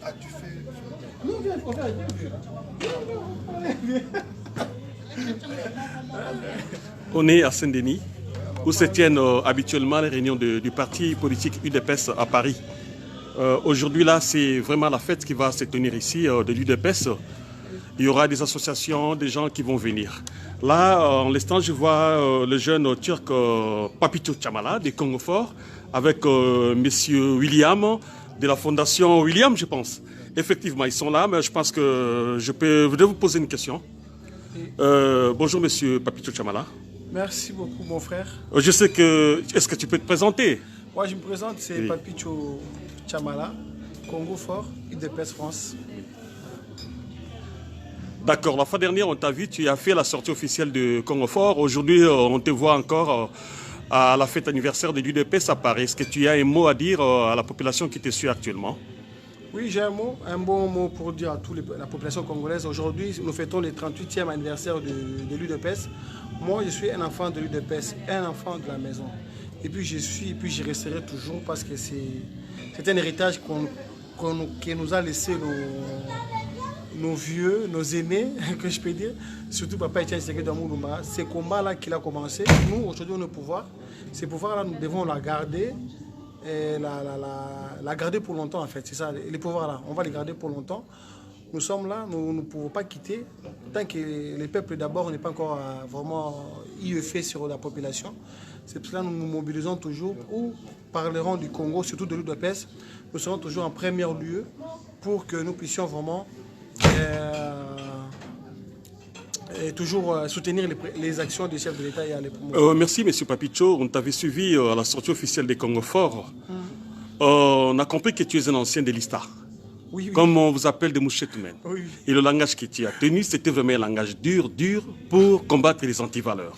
Ah, tu fais... Non, viens, on va, On est à Saint-Denis, où se tiennent habituellement les réunions du parti politique UDPS à Paris. Aujourd'hui, là, c'est vraiment la fête qui va se tenir ici de l'UDPS. Il y aura des associations, des gens qui vont venir. Là, en l'instant, je vois le jeune turc Papito Chamala, des Congo Fort, avec monsieur William, de la fondation William, je pense. Effectivement, ils sont là, mais je pense que je voudrais vous poser une question. Bonjour, monsieur Papito Chamala. merci beaucoup, mon frère. Je sais que... Est-ce que tu peux te présenter? Moi, je me présente, c'est Oui. Papito Chamala, Congo Fort, UDPS France. D'accord, la fois dernière, on t'a vu, tu as fait la sortie officielle de Congo Fort. Aujourd'hui, on te voit encore à la fête anniversaire de l'UDPS à Paris. Est-ce que tu as un mot à dire à la population qui te suit actuellement? Oui, j'ai un bon mot pour dire à toute la population congolaise. Aujourd'hui, nous fêtons le 38e anniversaire de l'UDPS. Moi, je suis un enfant de l'UDPS, un enfant de la maison. Et puis, je resterai toujours parce que c'est un héritage que nous a laissé nos vieux, nos aînés, que je peux dire, surtout Papa Etienne Tshisekedi Mulumba. Ces combats-là qu'il a commencé, nous, aujourd'hui, on est au pouvoir. Ces pouvoirs-là, nous devons la garder. Et la garder pour longtemps en fait, c'est ça, les pouvoirs là, on va les garder pour longtemps. Nous sommes là, nous ne pouvons pas quitter tant que les peuples d'abord n'est pas encore vraiment fait sur la population. C'est pour cela que nous nous mobilisons toujours ou parlerons du Congo, surtout de l'UDPS. Nous serons toujours en premier lieu pour que nous puissions vraiment toujours soutenir les actions des chefs de l'État et à les promouvoir. Merci, monsieur Papicho. On t'avait suivi à la sortie officielle des Congo Fort. On a compris que tu es un ancien de l'ISTA. Oui, oui. Comme on vous appelle des mouchettes-men. Oui. Et le langage que tu as tenu, c'était vraiment un langage dur pour combattre les antivaleurs.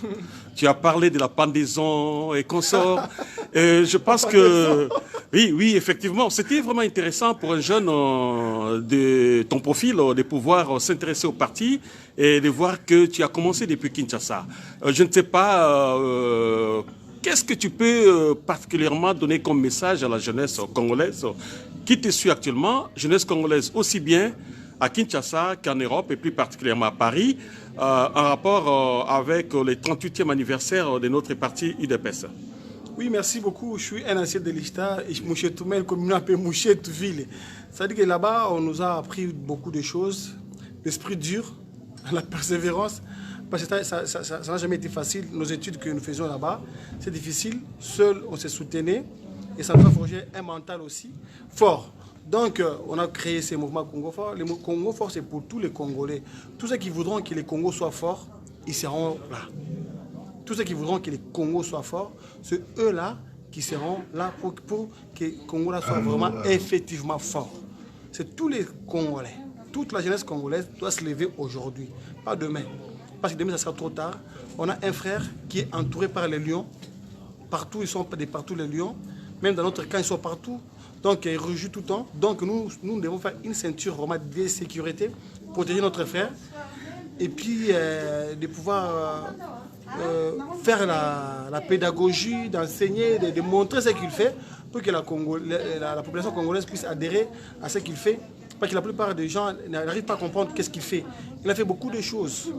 Tu as parlé de la pendaison et consorts. Je pense que... Oui, effectivement. C'était vraiment intéressant pour un jeune de ton profil de pouvoir s'intéresser au parti et de voir que tu as commencé depuis Kinshasa. Je ne sais pas... Qu'est-ce que tu peux particulièrement donner comme message à la jeunesse congolaise qui te suit actuellement, jeunesse congolaise aussi bien à Kinshasa qu'en Europe et plus particulièrement à Paris, en rapport avec le 38e anniversaire de notre parti UDPS? Oui, merci beaucoup. Je suis un ancien de l'ISTA et Mouchetou-Mel, comme on appelle Mouchetou-Ville. C'est-à-dire que là-bas, on nous a appris beaucoup de choses, l'esprit dur, la persévérance. Parce que ça n'a jamais été facile. Nos études que nous faisions là-bas, c'est difficile. Seul, on se soutenait. Et ça nous a forgé un mental aussi fort. Donc, on a créé ces mouvements Congo Fort. Le Congo Fort, c'est pour tous les Congolais. Tous ceux qui voudront que les Congos soient forts, ils seront là. Tous ceux qui voudront que les Congos soient forts, c'est eux-là qui seront là pour que le Congo là soit vraiment effectivement fort. C'est tous les Congolais. Toute la jeunesse congolaise doit se lever aujourd'hui, pas demain. Parce que demain, ça sera trop tard. On a un frère qui est entouré par les lions. Partout, ils sont partout les lions. Même dans notre camp, ils sont partout. Donc, ils rejouent tout le temps. Donc, nous devons faire une ceinture vraiment de sécurité, protéger notre frère. Et puis, de pouvoir faire la pédagogie, d'enseigner, de montrer ce qu'il fait pour que la population congolaise puisse adhérer à ce qu'il fait. Parce que la plupart des gens n'arrivent pas à comprendre qu'est-ce qu'il fait. Il a fait beaucoup de choses.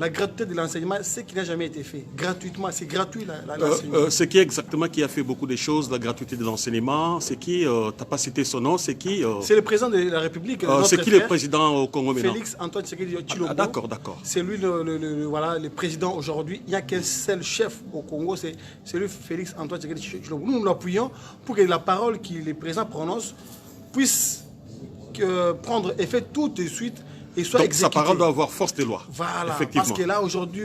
La gratuité de l'enseignement, c'est ce qui n'a jamais été fait. Gratuitement, c'est gratuit l'enseignement. C'est qui exactement qui a fait beaucoup de choses, la gratuité de l'enseignement? C'est qui? Tu n'as pas cité son nom, c'est qui? C'est le président de la République. C'est qui le président au Congo maintenant? Félix Antoine Tshisekedi Tshilombo. D'accord. C'est lui le président aujourd'hui. Il n'y a qu'un seul chef au Congo, c'est lui Félix Antoine Tshisekedi Tshilombo. Nous l'appuyons pour que la parole que le président prononce puisse prendre effet tout de suite. Et soit donc exécuté. Sa parole doit avoir force de loi. Voilà, effectivement. Parce que là aujourd'hui,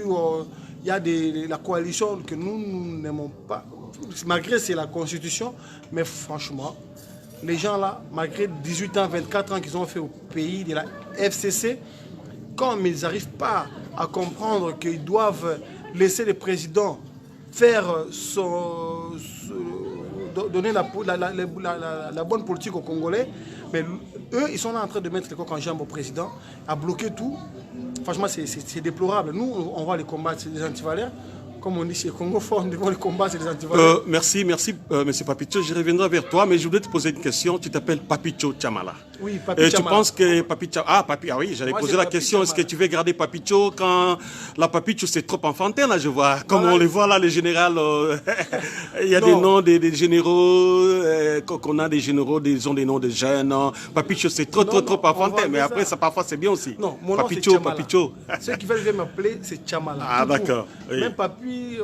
il y a la coalition que nous n'aimons pas. Malgré c'est la constitution, mais franchement, les gens là, malgré 18 ans, 24 ans qu'ils ont fait au pays de la FCC, comme ils n'arrivent pas à comprendre qu'ils doivent laisser le président faire donner la bonne politique aux Congolais, mais eux, ils sont là en train de mettre les coques en jambe au président, à bloquer tout. Franchement, c'est déplorable. Nous, on va les combattre, les antivaleurs, comme on dit chez Congo Fort, nous devons les combattre les antivaleurs. Merci, monsieur Papicho. Je reviendrai vers toi, mais je voulais te poser une question. Tu t'appelles Papicho Chamala. Oui, Papi Chamala. Tu penses que Papicho... Ah, oui, j'allais poser la question. Est-ce que tu veux garder Papicho quand la Papicho, c'est trop enfantin, là, je vois. Comme voilà. On les voit, là, les généraux. Il y a des noms des généraux, qu'on a des généraux, ils ont des noms de jeunes. Papicho, c'est trop enfantin. Mais après, ça, parfois, c'est bien aussi. Non, mon nom, c'est Papicho. Ceux qui veulent m'appeler, c'est Chamala. Ah, d'accord. Oui. Même Papi,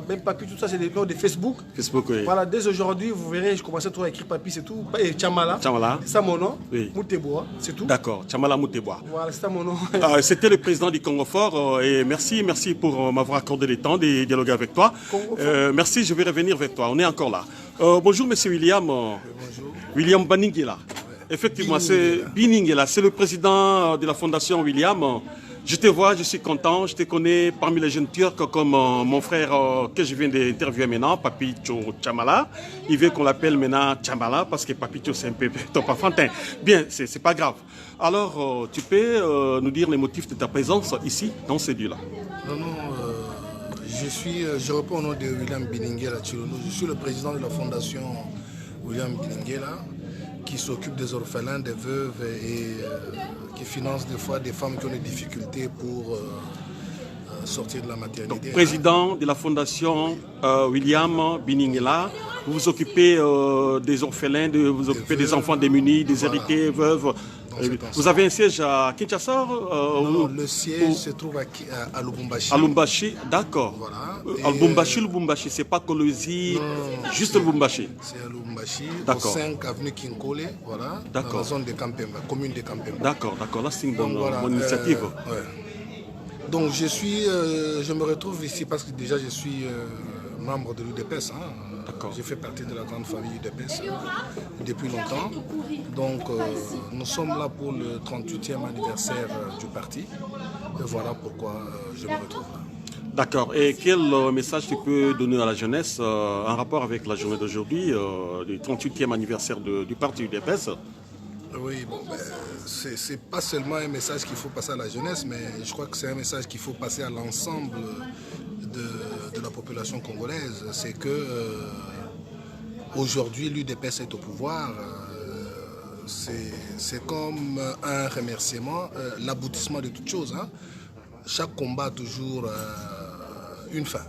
même Papi, tout ça, c'est des noms de Facebook. Facebook, oui. Voilà, dès aujourd'hui, vous verrez, je commençais à écrire Papi, c'est tout. Et Chamala. Chamala. C'est ça mon nom. Oui. Mouteboa, c'est tout. D'accord, Chamala Mouteboa. Voilà, c'est ça mon nom. C'était le président du Congo Fort. Et merci pour m'avoir accordé le temps de dialoguer avec toi. Merci, je vais revenir vers toi. On est encore là. Bonjour, monsieur William. Bonjour. William Baningela. Effectivement, c'est Biningela. C'est le président de la fondation William. Je te vois, je suis content, je te connais parmi les jeunes Turcs comme mon frère que je viens d'interviewer maintenant, Papicho Chamala. Il veut qu'on l'appelle maintenant Chamala parce que Papicho c'est un peu top enfantin. Bien, c'est pas grave. Alors, tu peux nous dire les motifs de ta présence ici, dans ces lieux-là? Non, je reprends au nom de William Biningela Chirono. Je suis le président de la fondation William Biningela, qui s'occupe des orphelins, des veuves et qui finance des fois des femmes qui ont des difficultés pour sortir de la maternité. Donc, président de la fondation William Biningela, vous vous occupez des orphelins, vous vous occupez des enfants démunis, des héritiers, veuves. Vous avez un siège à Kinshasa Non, le siège se trouve à Lubumbashi. À Lubumbashi, d'accord. Voilà. À Lubumbashi, c'est pas Kolwezi, juste Lubumbashi. C'est à Lubumbashi, au 5 avenue Kinkole, voilà, dans la zone de Kampemba, commune de Kampemba. D'accord, là c'est une bonne initiative. Donc je me retrouve ici parce que déjà je suis membre de l'UDPS. J'ai fait partie de la grande famille UDPS depuis longtemps. Donc nous sommes là pour le 38e anniversaire du parti. Et voilà pourquoi je me retrouve là. D'accord. Et quel message tu peux donner à la jeunesse en rapport avec la journée d'aujourd'hui, du 38e anniversaire du parti UDPS? Oui, bon, c'est pas seulement un message qu'il faut passer à la jeunesse, mais je crois que c'est un message qu'il faut passer à l'ensemble de la population congolaise. C'est que aujourd'hui l'UDPS est au pouvoir. C'est comme un remerciement, l'aboutissement de toute chose. Chaque combat a toujours une fin.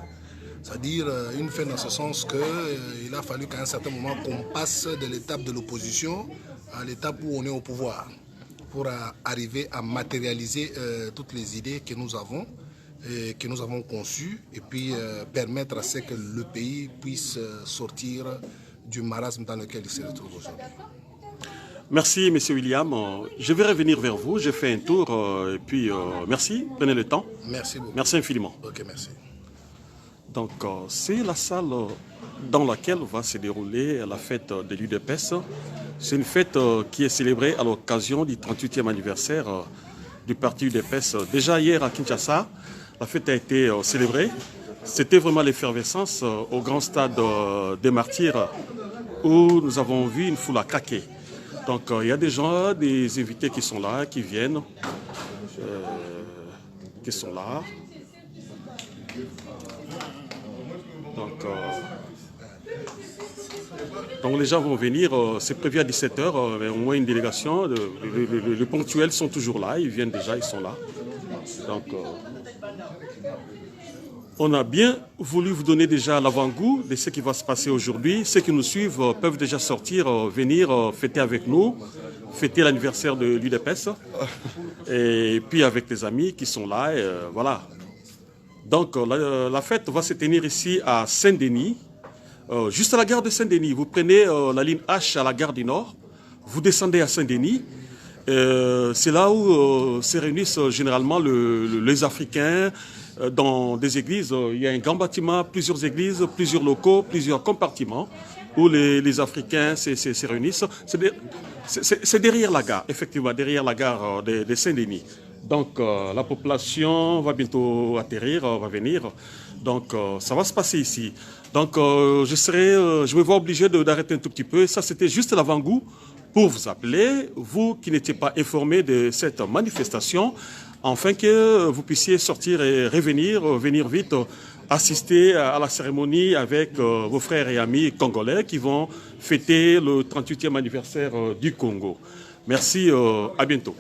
C'est-à-dire une fin dans ce sens qu'il a fallu qu'à un certain moment qu'on passe de l'étape de l'opposition à l'étape où on est au pouvoir pour arriver à matérialiser toutes les idées que nous avons conçues et puis permettre à ce que le pays puisse sortir du marasme dans lequel il se retrouve aujourd'hui. Merci, M. William. Je vais revenir vers vous. J'ai fait un tour et puis merci. Prenez le temps. Merci beaucoup. Merci infiniment. Ok, merci. Donc, c'est la salle dans laquelle va se dérouler la fête de l'UDPS. C'est une fête qui est célébrée à l'occasion du 38e anniversaire du parti UDPS. Déjà hier à Kinshasa, la fête a été célébrée. C'était vraiment l'effervescence au grand stade des Martyrs où nous avons vu une foule à craquer. Donc, il y a des gens, des invités qui sont là, qui viennent, qui sont là. Donc les gens vont venir, c'est prévu à 17h, au moins une délégation. Les ponctuels sont toujours là, ils viennent déjà, ils sont là. Donc on a bien voulu vous donner déjà l'avant-goût de ce qui va se passer aujourd'hui. Ceux qui nous suivent peuvent déjà sortir, venir fêter avec nous, fêter l'anniversaire de l'UDPS. Et puis avec les amis qui sont là, et, voilà. Donc la fête va se tenir ici à Saint-Denis, juste à la gare de Saint-Denis. Vous prenez la ligne H à la gare du Nord, vous descendez à Saint-Denis. C'est là où se réunissent généralement les Africains dans des églises. Il y a un grand bâtiment, plusieurs églises, plusieurs locaux, plusieurs compartiments où les Africains se réunissent. C'est derrière la gare, effectivement, derrière la gare de Saint-Denis. Donc la population va bientôt atterrir, va venir. Donc ça va se passer ici. Donc je me vois obligé d'arrêter un tout petit peu. Ça, c'était juste l'avant-goût pour vous appeler, vous qui n'étiez pas informés de cette manifestation, afin que vous puissiez sortir et revenir, venir vite assister à la cérémonie avec vos frères et amis congolais qui vont fêter le 38e anniversaire du Congo. Merci, à bientôt.